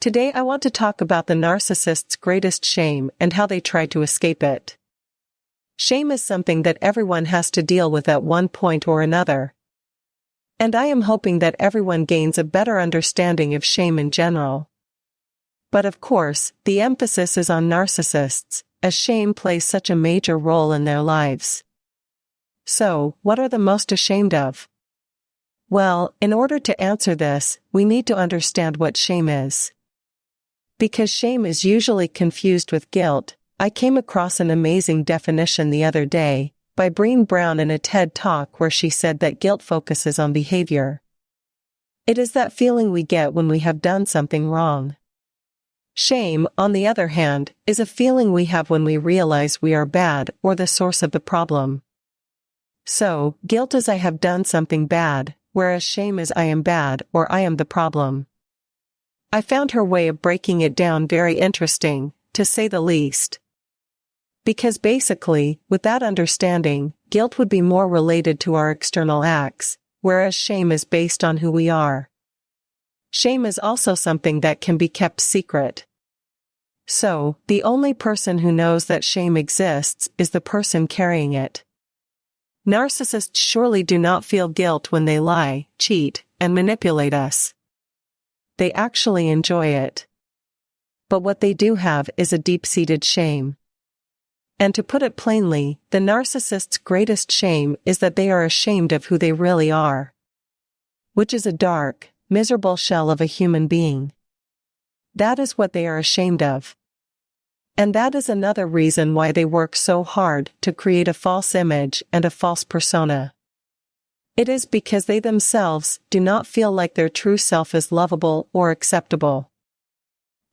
Today I want to talk about the narcissist's greatest shame and how they try to escape it. Shame is something that everyone has to deal with at one point or another. And I am hoping that everyone gains a better understanding of shame in general. But of course, the emphasis is on narcissists, as shame plays such a major role in their lives. So, what are they most ashamed of? Well, in order to answer this, we need to understand what shame is. Because shame is usually confused with guilt, I came across an amazing definition the other day, by Brené Brown in a TED Talk where she said that guilt focuses on behavior. It is that feeling we get when we have done something wrong. Shame, on the other hand, is a feeling we have when we realize we are bad or the source of the problem. So, guilt is I have done something bad, whereas shame is I am bad or I am the problem. I found her way of breaking it down very interesting, to say the least. Because basically, with that understanding, guilt would be more related to our external acts, whereas shame is based on who we are. Shame is also something that can be kept secret. So, the only person who knows that shame exists is the person carrying it. Narcissists surely do not feel guilt when they lie, cheat, and manipulate us. They actually enjoy it. But what they do have is a deep-seated shame. And to put it plainly, the narcissist's greatest shame is that they are ashamed of who they really are. Which is a dark, miserable shell of a human being. That is what they are ashamed of. And that is another reason why they work so hard to create a false image and a false persona. It is because they themselves do not feel like their true self is lovable or acceptable.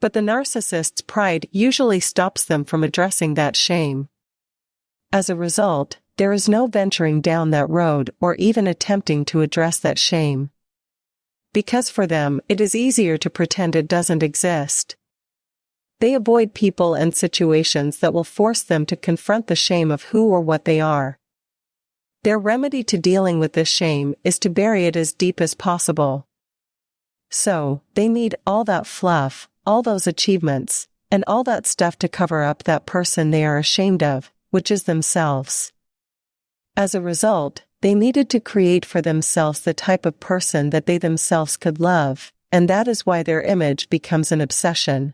But the narcissist's pride usually stops them from addressing that shame. As a result, there is no venturing down that road or even attempting to address that shame. Because for them, it is easier to pretend it doesn't exist. They avoid people and situations that will force them to confront the shame of who or what they are. Their remedy to dealing with this shame is to bury it as deep as possible. So, they need all that fluff, all those achievements, and all that stuff to cover up that person they are ashamed of, which is themselves. As a result, they needed to create for themselves the type of person that they themselves could love, and that is why their image becomes an obsession.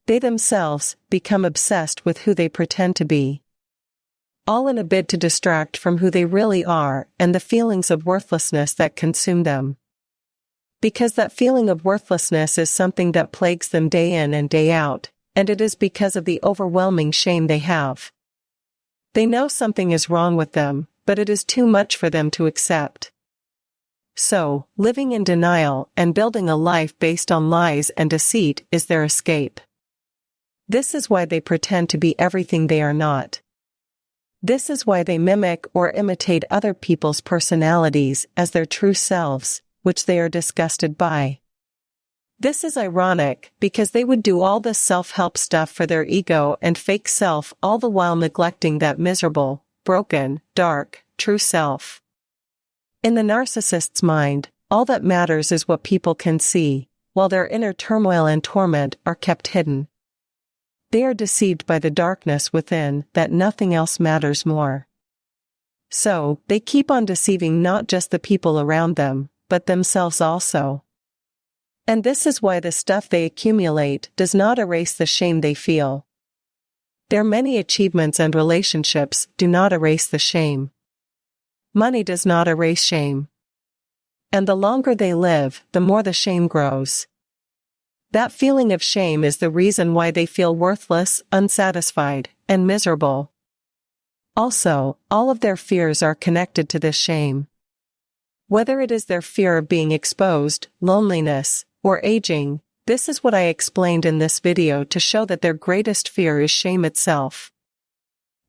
They themselves become obsessed with who they pretend to be. All in a bid to distract from who they really are and the feelings of worthlessness that consume them. Because that feeling of worthlessness is something that plagues them day in and day out, and it is because of the overwhelming shame they have. They know something is wrong with them, but it is too much for them to accept. So, living in denial and building a life based on lies and deceit is their escape. This is why they pretend to be everything they are not. This is why they mimic or imitate other people's personalities as their true selves, which they are disgusted by. This is ironic, because they would do all this self-help stuff for their ego and fake self all the while neglecting that miserable, broken, dark, true self. In the narcissist's mind, all that matters is what people can see, while their inner turmoil and torment are kept hidden. They are deceived by the darkness within that nothing else matters more. So, they keep on deceiving not just the people around them, but themselves also. And this is why the stuff they accumulate does not erase the shame they feel. Their many achievements and relationships do not erase the shame. Money does not erase shame. And the longer they live, the more the shame grows. That feeling of shame is the reason why they feel worthless, unsatisfied, and miserable. Also, all of their fears are connected to this shame. Whether it is their fear of being exposed, loneliness, or aging, this is what I explained in this video to show that their greatest fear is shame itself.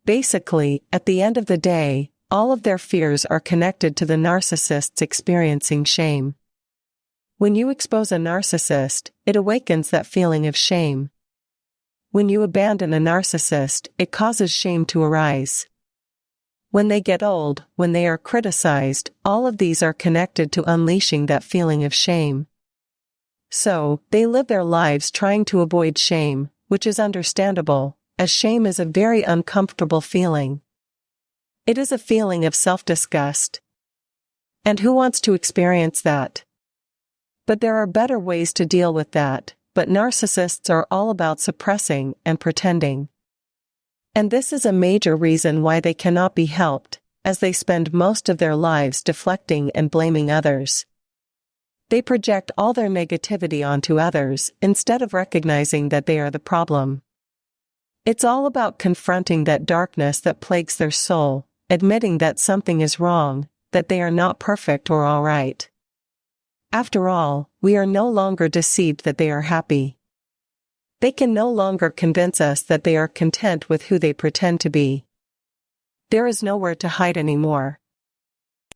Basically, at the end of the day, all of their fears are connected to the narcissists experiencing shame. When you expose a narcissist, it awakens that feeling of shame. When you abandon a narcissist, it causes shame to arise. When they get old, when they are criticized, all of these are connected to unleashing that feeling of shame. So, they live their lives trying to avoid shame, which is understandable, as shame is a very uncomfortable feeling. It is a feeling of self-disgust. And who wants to experience that? But there are better ways to deal with that, but narcissists are all about suppressing and pretending. And this is a major reason why they cannot be helped, as they spend most of their lives deflecting and blaming others. They project all their negativity onto others instead of recognizing that they are the problem. It's all about confronting that darkness that plagues their soul, admitting that something is wrong, that they are not perfect or all right. After all, we are no longer deceived that they are happy. They can no longer convince us that they are content with who they pretend to be. There is nowhere to hide anymore.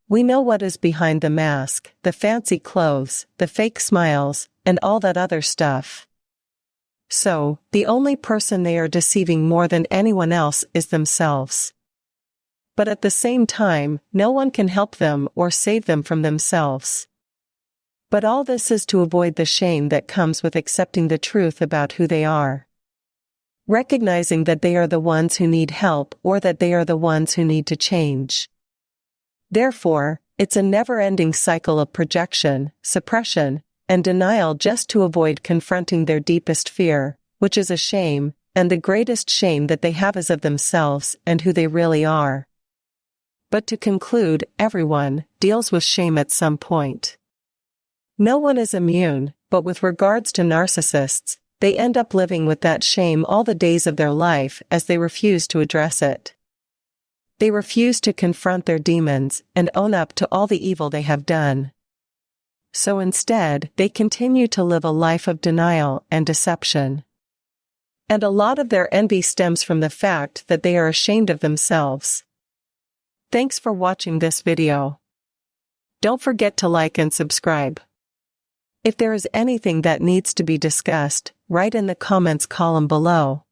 We know what is behind the mask, the fancy clothes, the fake smiles, and all that other stuff. So, the only person they are deceiving more than anyone else is themselves. But at the same time, no one can help them or save them from themselves. But all this is to avoid the shame that comes with accepting the truth about who they are. Recognizing that they are the ones who need help or that they are the ones who need to change. Therefore, it's a never-ending cycle of projection, suppression, and denial just to avoid confronting their deepest fear, which is a shame, and the greatest shame that they have is of themselves and who they really are. But to conclude, everyone deals with shame at some point. No one is immune, but with regards to narcissists, they end up living with that shame all the days of their life as they refuse to address it. They refuse to confront their demons and own up to all the evil they have done. So instead, they continue to live a life of denial and deception. And a lot of their envy stems from the fact that they are ashamed of themselves. Thanks for watching this video. Don't forget to like and subscribe. If there is anything that needs to be discussed, write in the comments column below.